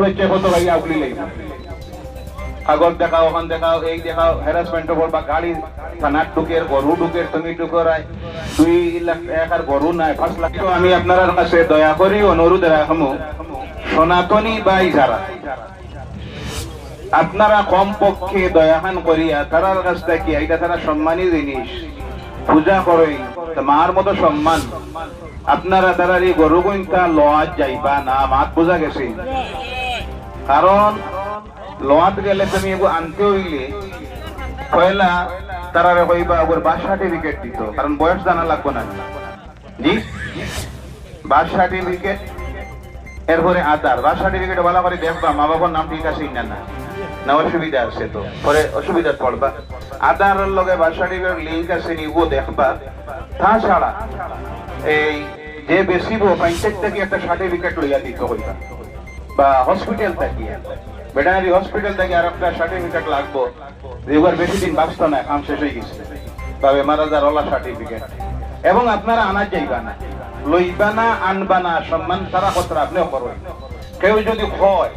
হচ্ছে কত ভাই আউলি লাগবে কাগজ দেখাও ওখান দেখাও এই দেখাও হ্যারাসমেন্ট বা গাড়ি থানার ঢুকের গরু ঢুকের তুমি ঢুকরাই 2,00,000 আর গরু নাই 5 লাখ। আমি আপনার কাছে দয়া করি অনুরোধ রাখবো সনাতনী ভাই যারা আপনারা কম পক্ষে দয়াহান করিয়া তারার কাছ থেকে এটা তারা সম্মানী জিনিস পূজা করে মার মতো সম্মান আপনারা তারার এই গরু গইনটা লওয়াত যাইবা না মাত বোঝা গেছে। কারণ লওয়াত গেলে তুমি এগো আনতে হইলে পয়লা তারারে কইবা ওর বার্থ সার্টিফিকেট দিত, কারণ বয়স জানা লাগবে না জি বার্থ সার্টিফিকেট এরপরে আধার। বার্থ সার্টিফিকেট ভালো করে দেখবা মা বাবার নাম ঠিক আছে না না অসুবিধা আছে তো পরে অসুবিধা পড়বা। আধারের লগে বার্থ সার্টিফিকেট লিঙ্ক আছে নিবো দেখবা। তাছাড়া এই যে বেশিব পঞ্চায়েত থেকে একটা সার্টিফিকেট লইয়া দিতে হইবা বা হসপিটাল থেকে ভেটেনারি হসপিটাল থেকে আর একটা সার্টিফিকেট লাগবো এবার বেশি দিন বাঁচত না কাম শেষ হয়ে গেছে বা বেমার আজার ওলা সার্টিফিকেট। এবং আপনারা আনা যাইবা না লইবা না আনবা না সম্মান তারা কথা আপনিও করবেন। কেউ যদি হয়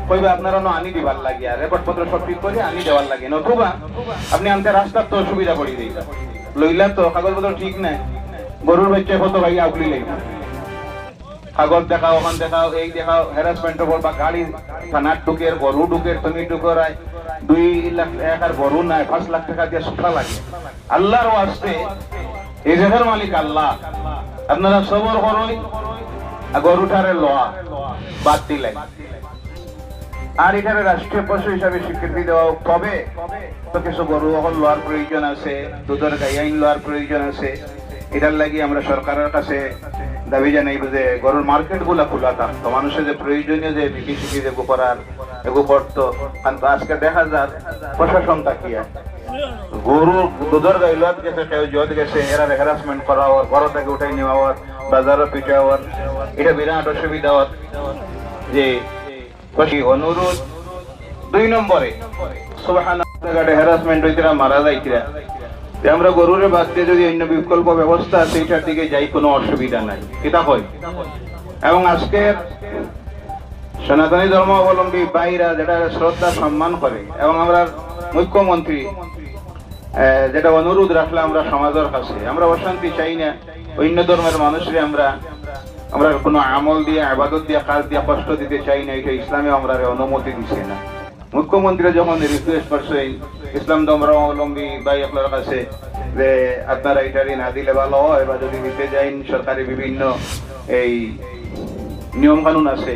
কইবা আপনারা আনি দিবার লাগে আর রেকর্ড পত্র সব ঠিক করে আনি দেওয়ার লাগে নতুবা আপনি আনতে রাস্তার তো অসুবিধা পড়ে দিইবা লইলা তো কাগজপত্র ঠিক নাই গরুর বাচ্চা কত ভাই আউলি লাগবে কাগজ দেখাও ওখান দেখাও এই দেখাও হ্যারাসমেন্ট বা গাড়ি থানার ঢুকের গরু ঢুকের তুমি ঢুকরাই 2,00,000 আর গরু নাই 5 লাখ টাকা দিয়ে সুখা লাগে। আল্লাহর ওয়াস্তে এই জায়গার মালিক আল্লাহ আপনারা সবর করুন গরুটারে লোয়া বাদ দিলেন আর এখানে রাষ্ট্রীয় পশু হিসাবে স্বীকৃতি দেওয়া কবে তো কিছু গরু এখন লোয়ার প্রয়োজন আছে দুধের গাই আইন লোয়ার প্রয়োজন আছে। এটার লাগি আমরা সরকারের কাছে দাবি জানাইব যে গরুর মার্কেট গুলা খোলা থাকতো মানুষের যে প্রয়োজনীয় যে বিক্রি শিখি এগু করার এগু করতো। কিন্তু আজকে দেখা যায় প্রশাসন তাকিয়া গরু দুধের গাই লোয়াত গেছে কেউ জত গেছে এরা হ্যারাসমেন্ট করা হওয়ার ঘর থেকে উঠাই নেওয়ার বাজারও পিঠা হওয়ার এটা বিরাট অসুবিধা হওয়ার। যে অনুরোধ 2 নম্বরে হ্যারাসমেন্ট হইতে মারা যাইতিরা আমরা গরুরে বাদ দিয়ে যদি অন্য বিকল্প ব্যবস্থা আছে এটার দিকে যাই কোনো অসুবিধা নাই এটা হয়। এবং আজকের সনাতনী ধর্মাবলম্বী ভাইরা যেটা শ্রদ্ধা সম্মান করে এবং আমরা মুখ্যমন্ত্রী যেটা অনুরোধ রাখলে আমরা সমাজের কাছে আমরা অশান্তি চাই না অন্য ধর্মের মানুষরে আমরা কোনো আমল দিয়ে আবাদত দিয়ে কাজ দিয়ে কষ্ট দিতে চাই না এটা ইসলামে আমরা অনুমতি দিচ্ছে না। মুখ্যমন্ত্রী যখন রিকোয়েস্ট করছে ইসলাম ধর্মাবলম্বী ভাই আপনার কাছে যে আপনারা এটারই না দিলে ভালো হয় বা যদি দিতে যাইন সরকারি বিভিন্ন এই নিয়ম কানুন আছে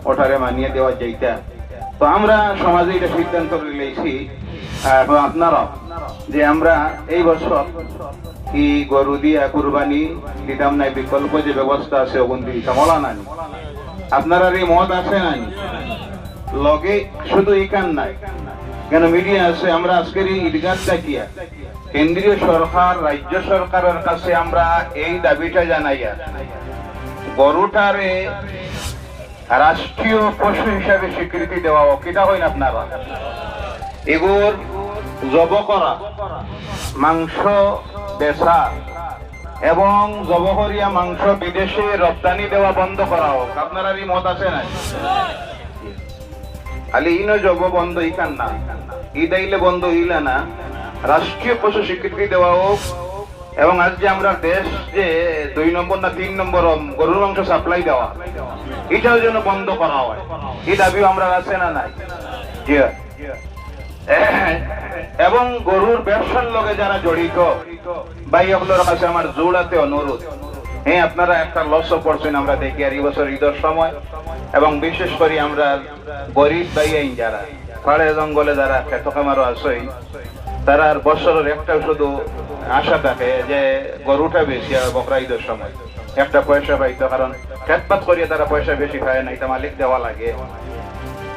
ওটারে মানিয়ে দেওয়া যাইতা। তো আমরা সমাজে এটা সিদ্ধান্ত নিয়েছি আপনারা যে আমরা এই বছর কি গরু দিয়া কুরবানি দিতাম নাই বিকল্প যে ব্যবস্থা আছে ওগুন দিতাম বলা নাই আপনারা এই মত আছে নাই লগে শুধু ইকান নাই কেন মিডিয়া আছে আমরা আজকের এই ঈদগাহ দেখিয়া কেন্দ্রীয় সরকার রাজ্য সরকারের কাছে আমরা এই দাবিটা জানাইয়া গরুটারে রাষ্ট্রীয় পশু হিসাবে স্বীকৃতি দেওয়া কিটা হয় না আপনারা এগুর জব করা মাংস বেচা এবং জবহরিয়া মাংস বিদেশে রপ্তানি দেওয়া বন্ধ করা হোক। আপনার এই মত আছে না খালি ইনো জব বন্ধ ইকান না ইদাইলে বন্ধ হইলে না রাষ্ট্রীয় পশু স্বীকৃতি দেওয়া হোক। এবং আজ যে আমরা দেশ যে 2 নম্বর না 3 নম্বর গরুর মাংস সাপ্লাই দেওয়া এটাও যেন বন্ধ করা হয় এই দাবিও আমরা আছে না নাই জি। এবং গরুর ব্যবসার লগে যারা জড়িত ভাই আপনার কাছে আমার জোড়াতে অনুরোধ হ্যাঁ আপনারা একটা লসও করছেন আমরা দেখি আর এই বছর ঈদের সময় এবং বিশেষ করে আমরা গরিব ভাই আইন যারা পাড়ে জঙ্গলে যারা খেত খামারও আছে তারা আর বছরের একটা শুধু আশা থাকে যে গরুটা বেশি আর বকরা ঈদের সময় একটা পয়সা পাইতো কারণ খেতপাত করিয়ে তারা পয়সা বেশি পায় না এটা মালিক দেওয়া লাগে